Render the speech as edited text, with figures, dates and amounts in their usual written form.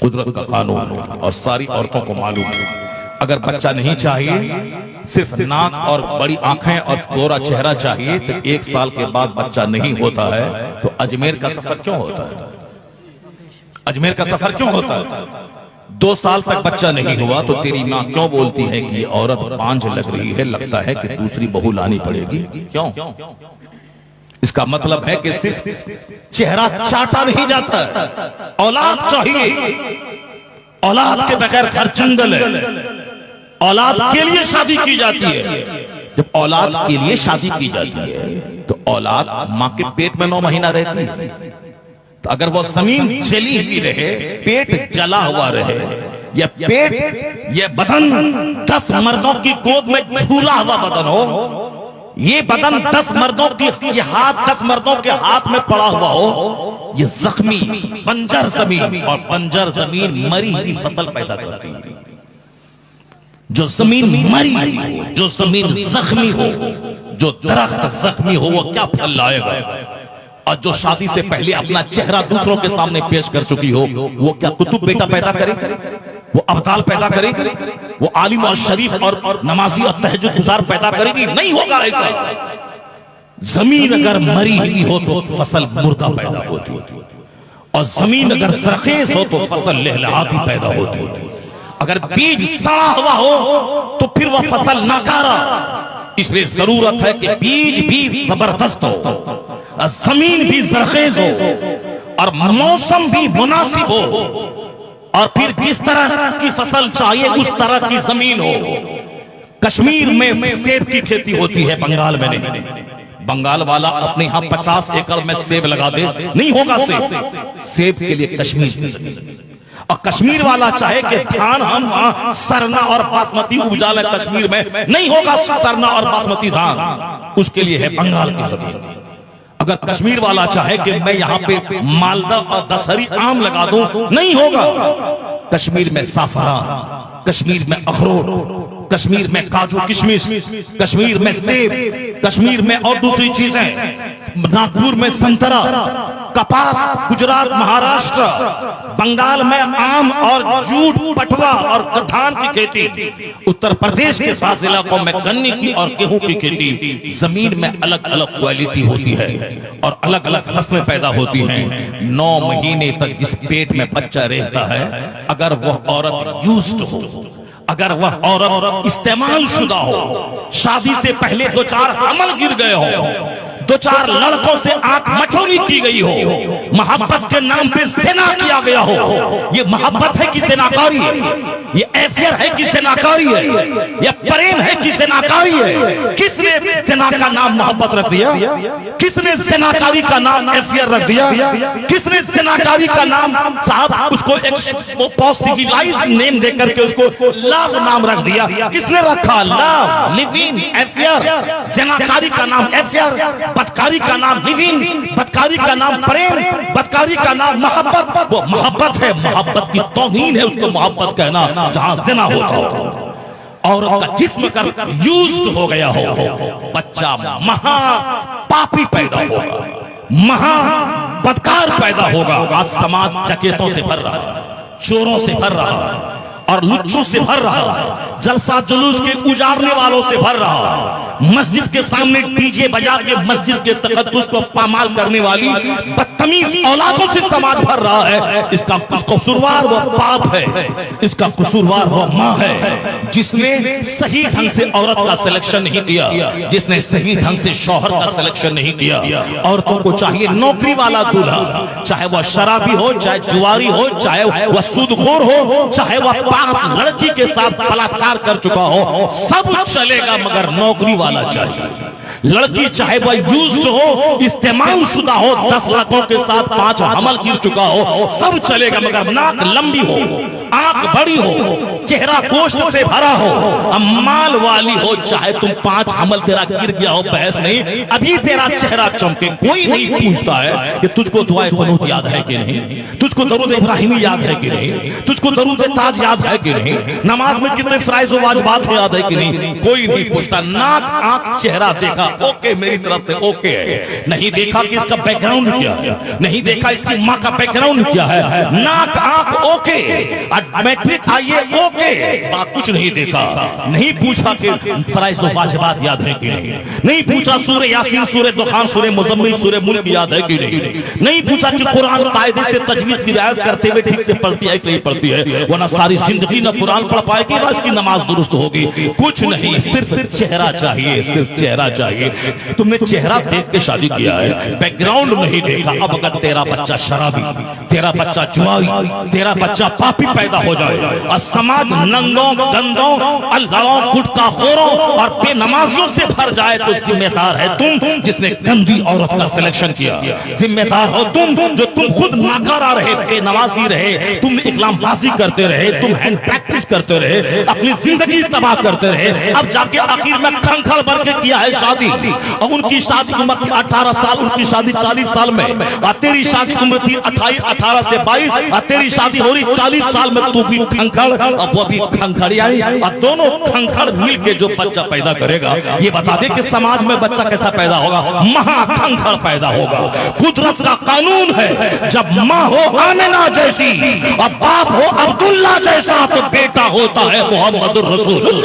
कुदरत का कानून और सारी औरतों को मालूम है। अगर बच्चा नहीं चाहिए, सिर्फ नाक और बड़ी आंखें और गोरा चेहरा चाहिए, तो 1 साल के बाद बच्चा नहीं होता है, तो अजमेर का सफर क्यों होता है? अजमेर का सफर क्यों होता है? 2 साल तक बच्चा नहीं हुआ तो तेरी माँ क्यों बोलती है कि औरत पांच लग रही है, लगता है कि दूसरी बहू लानी पड़ेगी? क्यों? इसका मतलब है कि सिर्फ चेहरा चाटा नहीं जाता है, औलाद चाहिए। औलाद के बगैर घर जंगल है। औलाद के लिए शादी की जाती है। जब औलाद के लिए शादी की जाती है तो औलाद मां के पेट में 9 महीना रहती है। तो अगर वो जमीन जली हुई रहे, पेट जला हुआ रहे, ये बदन 10 मर्दों की गोद में झूला हुआ बदन हो, ये बदन 10 मर्दों की, ये हाथ 10 मर्दों के हाथ में पड़ा हुआ हो, ये जख्मी बंजर जमीन, और बंजर जमीन मरी हुई फसल पैदा करती है। जो जमीन मरी हो, जो जमीन जख्मी हो, जो दरख्त जख्मी हो, वो क्या फल लाएगा? और जो शादी से पहले अपना चेहरा दूसरों के सामने पेश कर चुकी हो, वो क्या कुतुब बेटा पैदा करे? वो अब्दाल पैदा करेगी? वो आलिम और शरीफ और नमाजी और तहज्जुद गुजार पैदा करेगी? नहीं होगा ऐसा। जमीन अगर मरी हुई हो तो फसल मुर्दा पैदा होती है, और जमीन अगर सरखेज हो तो फसल लहलहाती पैदा होती है। अगर बीज सड़ा हुआ हो तो फिर वह फसल नाकारा। इसलिए जरूरत है कि बीज भी जबरदस्त हो, जमीन भी सरखेज हो, और मौसम भी मुनासिब हो, और फिर जिस तरह की फसल चाहिए उस तरह की जमीन हो। कश्मीर में सेब की खेती होती है, बंगाल में नहीं। बंगाल वाला अपने यहां 50 एकड़ में सेब लगा दे, नहीं होगा सेब। सेब के लिए कश्मीर की जमीन, और कश्मीर वाला चाहे कि धान हम वहां सरना और बासमती उपजा लें, कश्मीर में नहीं होगा सरना और बासमती धान, उसके लिए है बंगाल की जमीन। अगर कश्मीर वाला चाहे कि मैं यहाँ पे मालदा और दशहरी आम लगा दूं, नहीं होगा। कश्मीर में साफरान, कश्मीर में अखरोट, कश्मीर में काजू किशमिश, कश्मीर में सेब, कश्मीर में और दूसरी चीजें, नागपुर में संतरा, कपास, गुजरात, महाराष्ट्र, बंगाल में आम और जूट, पटवा और धान की खेती, उत्तर प्रदेश के पास इलाकों में गन्ने की और गेहूं की खेती। जमीन में अलग अलग क्वालिटी होती है और अलग अलग फसलें पैदा होती हैं। 9 महीने तक जिस पेट में बच्चा रहता है, अगर वह औरत यूज्ड हो, अगर वह औरत इस्तेमाल शुदा हो, शादी से पहले 2-4 हमल गिर गए हो, 2-4 लड़कों से आंख मचोरी की गई हो, मोहब्बत के नाम पे ज़िना किया गया हो, ये मोहब्बत है कि ज़िनाकारी है? ये अफेयर है कि ज़िनाकारी है? ये प्रेम है कि ज़िनाकारी है? किसने ज़िना का नाम मोहब्बत रख दिया? किसने ज़िनाकारी का नाम अफेयर रख दिया? किसने ज़िनाकारी का नाम साहब उसको एक पॉसिबलाइज नेम देकर के उसको लव नाम रख दिया? किसने रखा? Love, living, affair. ज़िनाकारी का नाम अफेयर, बदकारी का नाम लिविंग, बदकारी का नाम प्रेम, बदकारी का नाम मोहब्बत। वो मोहब्बत है, मोहब्बत की तौहीन है उसको मोहब्बत कहना जहां ज़िना होता हो। औरत का जिस्म कर यूज्ड हो गया हो, बच्चा महा पापी पैदा होगा, महा बदकार पैदा होगा। आज समाज डकैतों से भर रहा है, चोरों से भर रहा है, और लुच्चों से भर रहा है, जलसा जुलूस के उजाड़ने वालों से भर रहा है, मस्जिद के सामने डीजे बजा के मस्जिद के तकद्दुस को पामाल करने वाली बदतमीज औलादों से समाज भर रहा है। इसका कसूरवार वो बाप है, इसका कसूरवार वो माँ है, जिसने सही ढंग से औरत का सिलेक्शन नहीं किया, जिसने सही ढंग से शौहर का सिलेक्शन नहीं किया। औरतों को चाहिए नौकरी वाला दूल्हा, चाहे वह शराबी हो, चाहे जुआरी हो, चाहे वह सूदखोर हो, चाहे वह 5 लड़की के साथ बलात्कार कर चुका हो, सब चलेगा, मगर नौकरी वाला चाहिए। लड़की चाहे वह यूज्ड हो, इस्तेमाल शुदा हो, 10 लड़कों के साथ 5 हमल गिर चुका हो, सब चलेगा, मगर नाक लंबी हो, आंख बड़ी हो, चेहरा गोश्त से भरा हो, माल वाली हो, चाहे तुम 5 हमल तेरा गिर गया हो, बहस नहीं, अभी तेरा चेहरा चमके। कोई नहीं पूछता है कि तुझको दुआए क़ुनूत याद है कि नहीं, तुझको दरूद इब्राहिमी याद है कि नहीं, तुझको दरूद ताज याद है कि नहीं, नमाज में कितने फराइज़ व वाजिबात याद है कि नहीं, कोई नहीं पूछता। नाक, आंख, चेहरा देख देखा ओके, मेरी तरफ से ओके है, नहीं देखा कि इसका बैकग्राउंड क्या है, नहीं देखा इसकी माँ का बैकग्राउंड क्या है, नाक आंख ओके, मैट्रिक आइए ओके, बात कुछ नहीं देखा, नहीं पूछा कि फराइज व वाजिबात याद है कि नहीं पूछा सूरह यासीन, सूरह दुखान, सूरह मुज़म्मिल, सूरह मुल्क याद है कि नहीं पूछा कि कुरान कायदे से तजवीद की रियायत करते हुए ठीक से पढ़ती है कि नहीं पढ़ती है, वरना सारी जिंदगी न कुरान पढ़ पाएगी ना इसकी नमाज दुरुस्त होगी। कुछ नहीं, सिर्फ चेहरा चाहिए, सिर्फ चेहरा चाहिए। तुमने चेहरा देख के शादी किया है, बैकग्राउंड नहीं देखा। अब अगर तेरा बच्चा शराबी, तेरा बच्चा जुआरी, तेरा बच्चा पापी पैदा हो जाए और समाज नंगों गंदों अल्लाहों गुटखा खोरों और बेनमाजियों से भर जाए तो जिम्मेदार है तुम जिसने गंदी औरत का सिलेक्शन किया, जिम्मेदार हो तुम जो तुम खुद नाकारा रहे, बेनमाजी रहे, तुम इस्लामबाजी करते रहे, तुम हैंड प्रैक्टिस करते रहे, अपनी जिंदगी तबाह करते रहे। अब जाके आखिर में खंखल भर के किया है शादी, और उनकी शादी की उम्र थी 18 साल, उनकी शादी 40 साल में, और तेरी शादी की उम्र थी 18 से 22, और तेरी शादी हो रही 40 साल में, तू भी खंखल और वो भी खंखड़ियाई, और दोनों खंखड़ मिल के जो बच्चा पैदा करेगा, ये बता दे कि समाज में बच्चा कैसा पैदा होगा, महाखंखड़ पैदा होगा। कुदरत का कानून है, जब माँ हो आमिना जैसी और बाप हो अब्दुल्ला जैसा तो बेटा होता है मोहम्मद रसूलुल्लाह।